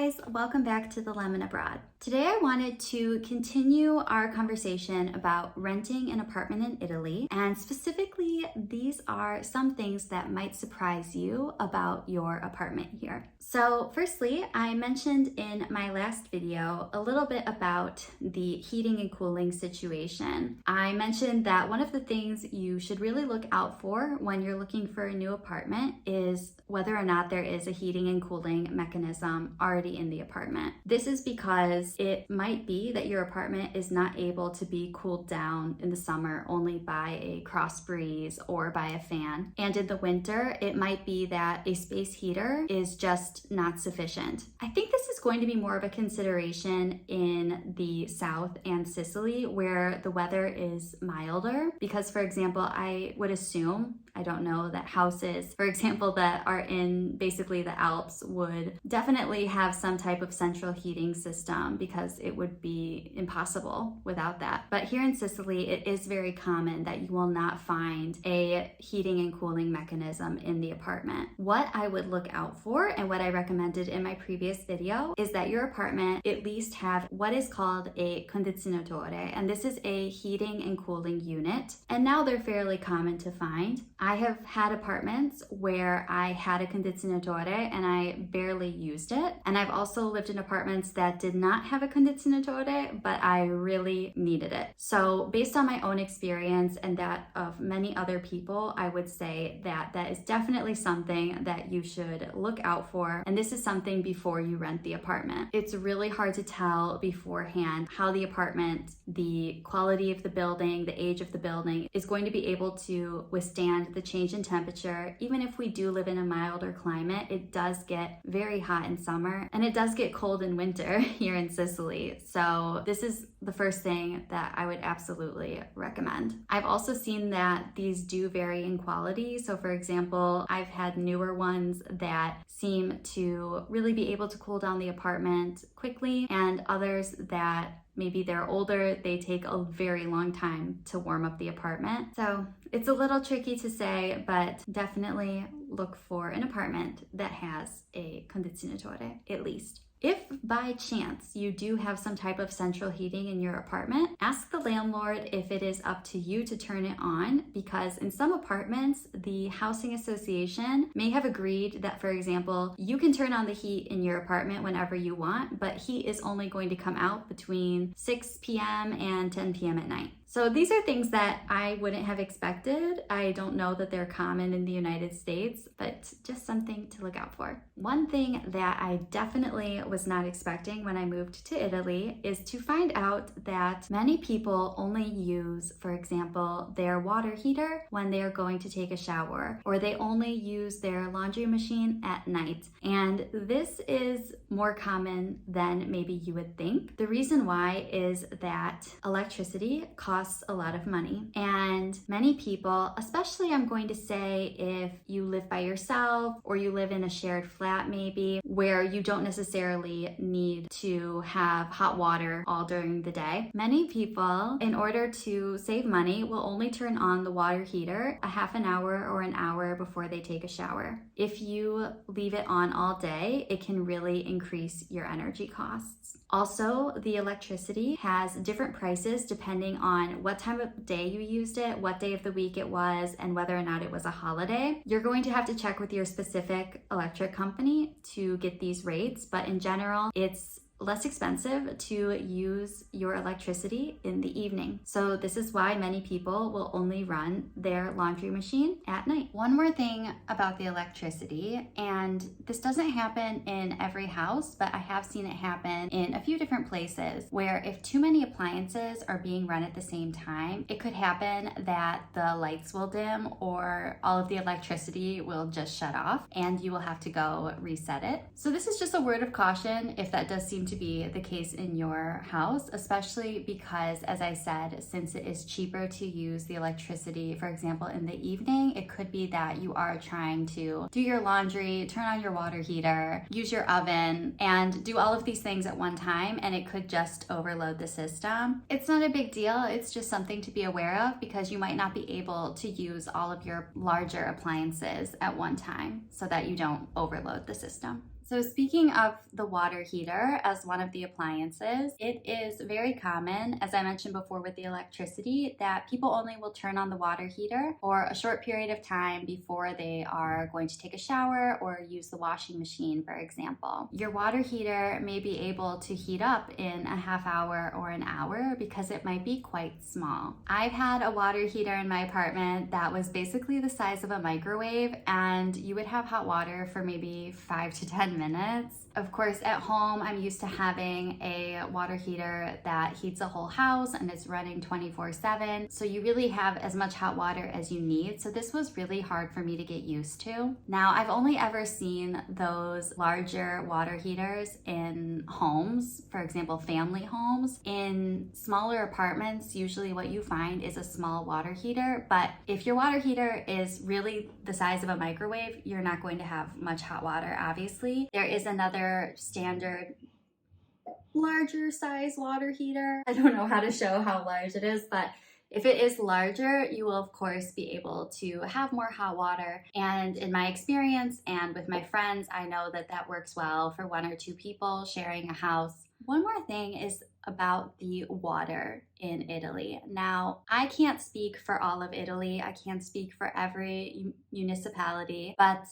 guys, welcome back to The Lemon Abroad. Today I wanted to continue our conversation about renting an apartment in Italy, and specifically these are some things that might surprise you about your apartment here. So firstly, I mentioned in my last video a little bit about the heating and cooling situation. I mentioned that one of the things you should really look out for when you're looking for a new apartment is whether or not there is a heating and cooling mechanism already in the apartment. This is because it might be that your apartment is not able to be cooled down in the summer only by a cross breeze or by a fan. And in the winter, it might be that a space heater is just not sufficient. I think this is going to be more of a consideration in the South and Sicily, where the weather is milder. Because, for example, I would assume, I don't know, that houses, for example, that are in basically the Alps would definitely have some type of central heating system because it would be impossible without that. But here in Sicily, it is very common that you will not find a heating and cooling mechanism in the apartment. What I would look out for and what I recommended in my previous video is that your apartment at least have what is called a condizionatore, and this is a heating and cooling unit. And now they're fairly common to find. I have had apartments where I had a condizionatore and I barely used it. And I've also lived in apartments that did not have a condizionatore, but I really needed it. So based on my own experience and that of many other people, I would say that that is definitely something that you should look out for. And this is something before you rent the apartment. It's really hard to tell beforehand how the apartment, the quality of the building, the age of the building is going to be able to withstand the change in temperature. Even if we do live in a milder climate, it does get very hot in summer and it does get cold in winter here in Sicily. So this is the first thing that I would absolutely recommend. I've also seen that these do vary in quality. So for example, I've had newer ones that seem to really be able to cool down the apartment quickly, and others that maybe they're older, they take a very long time to warm up the apartment. So it's a little tricky to say, but definitely look for an apartment that has a condizionatore at least. If by chance you do have some type of central heating in your apartment, ask the landlord if it is up to you to turn it on, because in some apartments, the housing association may have agreed that, for example, you can turn on the heat in your apartment whenever you want, but heat is only going to come out between 6 p.m. and 10 p.m. at night. So these are things that I wouldn't have expected. I don't know that they're common in the United States, but just something to look out for. One thing that I definitely was not expecting when I moved to Italy is to find out that many people only use, for example, their water heater when they are going to take a shower, or they only use their laundry machine at night. And this is more common than maybe you would think. The reason why is that electricity costs a lot of money, and many people, especially I'm going to say if you live by yourself or you live in a shared flat maybe, where you don't necessarily need to have hot water all during the day, many people, in order to save money, will only turn on the water heater a half an hour or an hour before they take a shower. If you leave it on all day, it can really increase your energy costs. Also, the electricity has different prices depending on what time of day you used it, what day of the week it was, and whether or not it was a holiday. You're going to have to check with your specific electric company to get these rates, but in general, it's less expensive to use your electricity in the evening. So this is why many people will only run their laundry machine at night. One more thing about the electricity, and this doesn't happen in every house, but I have seen it happen in a few different places, where if too many appliances are being run at the same time, it could happen that the lights will dim or all of the electricity will just shut off and you will have to go reset it. So this is just a word of caution if that does seem to be the case in your house, especially because, as I said, since it is cheaper to use the electricity, for example, in the evening, it could be that you are trying to do your laundry, turn on your water heater, use your oven, and do all of these things at one time, and it could just overload the system. It's not a big deal. It's just something to be aware of, because you might not be able to use all of your larger appliances at one time so that you don't overload the system. So speaking of the water heater as one of the appliances, it is very common, as I mentioned before with the electricity, that people only will turn on the water heater for a short period of time before they are going to take a shower or use the washing machine, for example. Your water heater may be able to heat up in a half hour or an hour because it might be quite small. I've had a water heater in my apartment that was basically the size of a microwave, and you would have hot water for maybe 5 to 10 minutes. Of course, at home, I'm used to having a water heater that heats a whole house and is running 24/7. So you really have as much hot water as you need. So this was really hard for me to get used to. Now, I've only ever seen those larger water heaters in homes, for example, family homes. In smaller apartments, usually what you find is a small water heater. But if your water heater is really the size of a microwave, you're not going to have much hot water, obviously. There is another standard larger size water heater. I don't know how to show how large it is, but if it is larger, you will of course be able to have more hot water. And in my experience and with my friends, I know that that works well for 1 or 2 people sharing a house. One more thing is about the water in Italy. Now, I can't speak for all of Italy. I can't speak for every municipality, but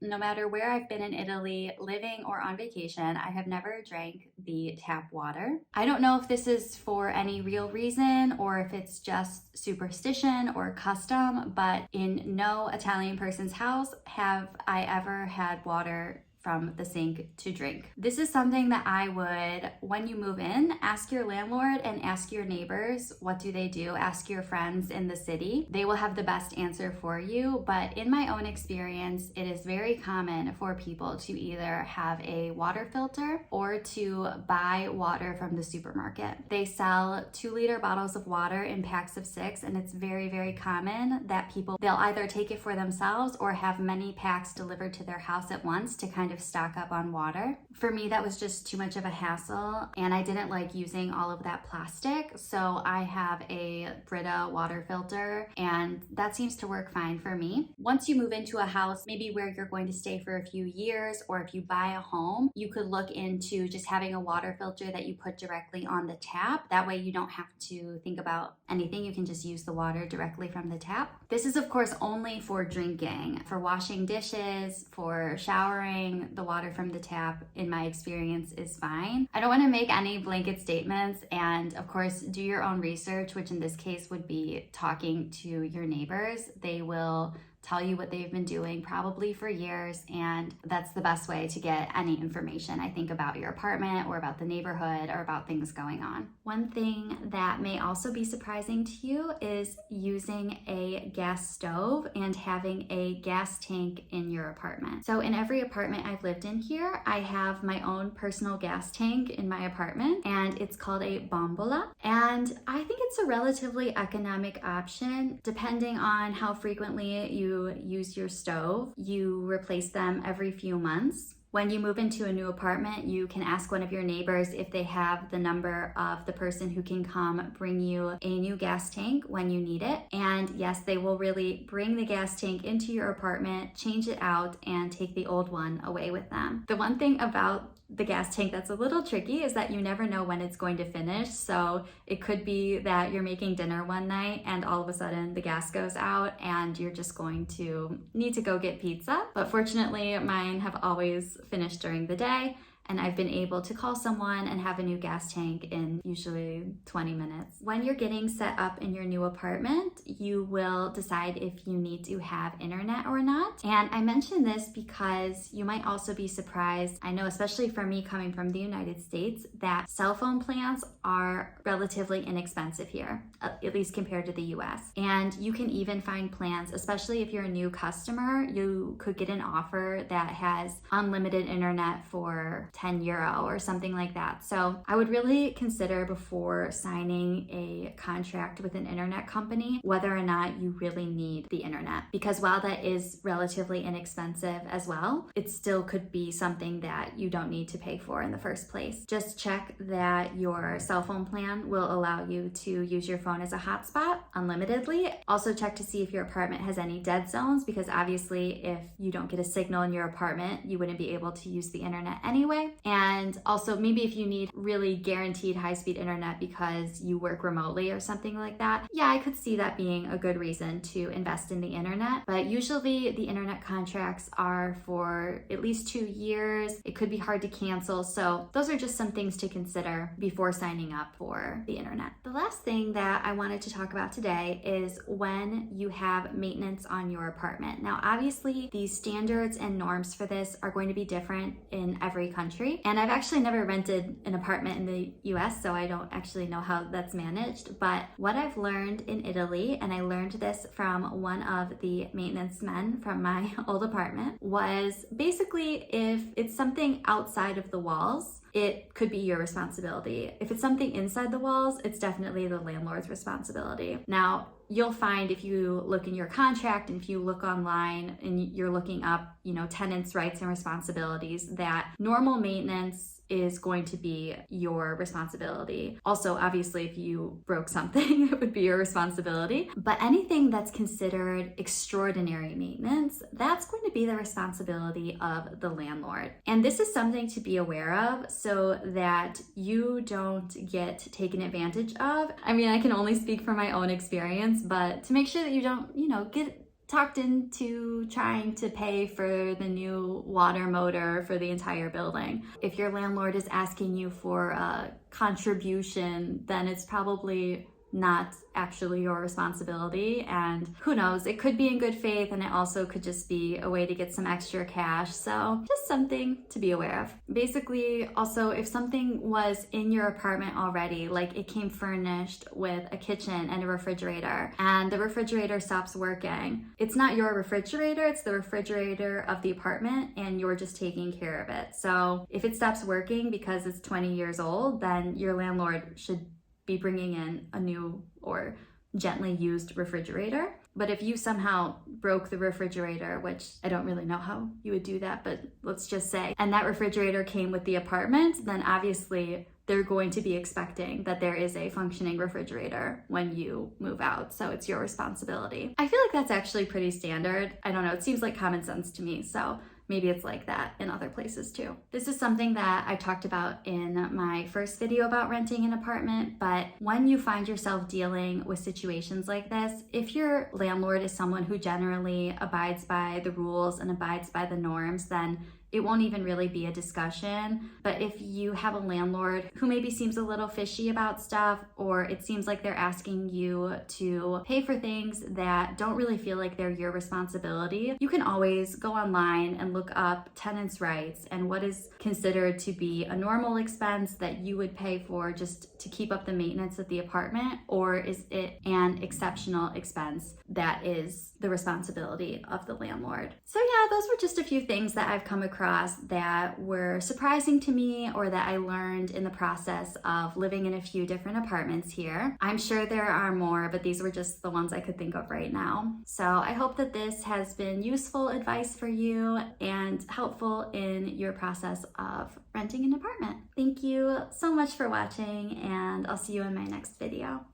no matter where I've been in Italy, living or on vacation, I have never drank the tap water. I don't know if this is for any real reason or if it's just superstition or custom, but in no Italian person's house have I ever had water from the sink to drink. This is something that I would, when you move in, ask your landlord and ask your neighbors, what do they do? Ask your friends in the city. They will have the best answer for you. But in my own experience, it is very common for people to either have a water filter or to buy water from the supermarket. They sell 2-liter bottles of water in packs of 6, and it's very, very common that they'll either take it for themselves or have many packs delivered to their house at once to kind of stock up on water. For me, that was just too much of a hassle, and I didn't like using all of that plastic, so I have a Brita water filter, and that seems to work fine for me. Once you move into a house, maybe where you're going to stay for a few years, or if you buy a home, you could look into just having a water filter that you put directly on the tap. That way you don't have to think about anything. You can just use the water directly from the tap. This is of course only for drinking. For washing dishes, for showering, the water from the tap, in my experience, is fine. I don't want to make any blanket statements, and of course do your own research, which in this case would be talking to your neighbors. They will tell you what they've been doing probably for years, and that's the best way to get any information, I think, about your apartment or about the neighborhood or about things going on. One thing that may also be surprising to you is using a gas stove and having a gas tank in your apartment. So in every apartment I've lived in here, I have my own personal gas tank in my apartment, and it's called a bombola. And I think it's a relatively economic option depending on how frequently you use your stove. You replace them every few months. When you move into a new apartment, you can ask one of your neighbors if they have the number of the person who can come bring you a new gas tank when you need it. And yes, they will really bring the gas tank into your apartment, change it out, and take the old one away with them. The one thing about the gas tank that's a little tricky is that you never know when it's going to finish. So it could be that you're making dinner one night and all of a sudden the gas goes out and you're just going to need to go get pizza. But fortunately, mine have always finished during the day, and I've been able to call someone and have a new gas tank in usually 20 minutes. When you're getting set up in your new apartment, you will decide if you need to have internet or not. And I mention this because you might also be surprised. I know, especially for me coming from the United States, that cell phone plans are relatively inexpensive here, at least compared to the US. And you can even find plans, especially if you're a new customer, you could get an offer that has unlimited internet for €10 or something like that. So I would really consider before signing a contract with an internet company whether or not you really need the internet, because while that is relatively inexpensive as well, it still could be something that you don't need to pay for in the first place. Just check that your cell phone plan will allow you to use your phone as a hotspot unlimitedly. Also check to see if your apartment has any dead zones, because obviously if you don't get a signal in your apartment, you wouldn't be able to use the internet anyway. And also maybe if you need really guaranteed high-speed internet because you work remotely or something like that, yeah, I could see that being a good reason to invest in the internet. But usually the internet contracts are for at least 2 years. It could be hard to cancel. So those are just some things to consider before signing up for the internet. The last thing that I wanted to talk about today is when you have maintenance on your apartment. Now, obviously the standards and norms for this are going to be different in every country. And I've actually never rented an apartment in the US, so I don't actually know how that's managed. But what I've learned in Italy, and I learned this from one of the maintenance men from my old apartment, was basically if it's something outside of the walls, it could be your responsibility. If it's something inside the walls, it's definitely the landlord's responsibility. Now, you'll find if you look in your contract and if you look online and you're looking up, tenants' rights and responsibilities, that normal maintenance is going to be your responsibility. Also, obviously, if you broke something, it would be your responsibility. But anything that's considered extraordinary maintenance, that's going to be the responsibility of the landlord. And this is something to be aware of so that you don't get taken advantage of. I mean, I can only speak from my own experience, but to make sure that you don't, get talked into trying to pay for the new water motor for the entire building. If your landlord is asking you for a contribution, then it's probably not actually your responsibility, and who knows, it could be in good faith and it also could just be a way to get some extra cash. So just something to be aware of. Basically, also, if something was in your apartment already, like it came furnished with a kitchen and a refrigerator, and the refrigerator stops working, it's not your refrigerator, it's the refrigerator of the apartment, and you're just taking care of it. So if it stops working because it's 20 years old, then your landlord should be bringing in a new or gently used refrigerator. But if you somehow broke the refrigerator, which I don't really know how you would do that, but let's just say, and that refrigerator came with the apartment, then obviously they're going to be expecting that there is a functioning refrigerator when you move out. So it's your responsibility. I feel like that's actually pretty standard. I don't know, it seems like common sense to me. So maybe it's like that in other places too. This is something that I talked about in my first video about renting an apartment, but when you find yourself dealing with situations like this, if your landlord is someone who generally abides by the rules and abides by the norms, then it won't even really be a discussion. But if you have a landlord who maybe seems a little fishy about stuff, or it seems like they're asking you to pay for things that don't really feel like they're your responsibility, you can always go online and look up tenants' rights and what is considered to be a normal expense that you would pay for just to keep up the maintenance of the apartment, or is it an exceptional expense that is the responsibility of the landlord. So yeah, those were just a few things that I've come across that were surprising to me or that I learned in the process of living in a few different apartments here. I'm sure there are more, but these were just the ones I could think of right now. So I hope that this has been useful advice for you and helpful in your process of renting an apartment. Thank you so much for watching, and I'll see you in my next video.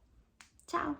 Ciao.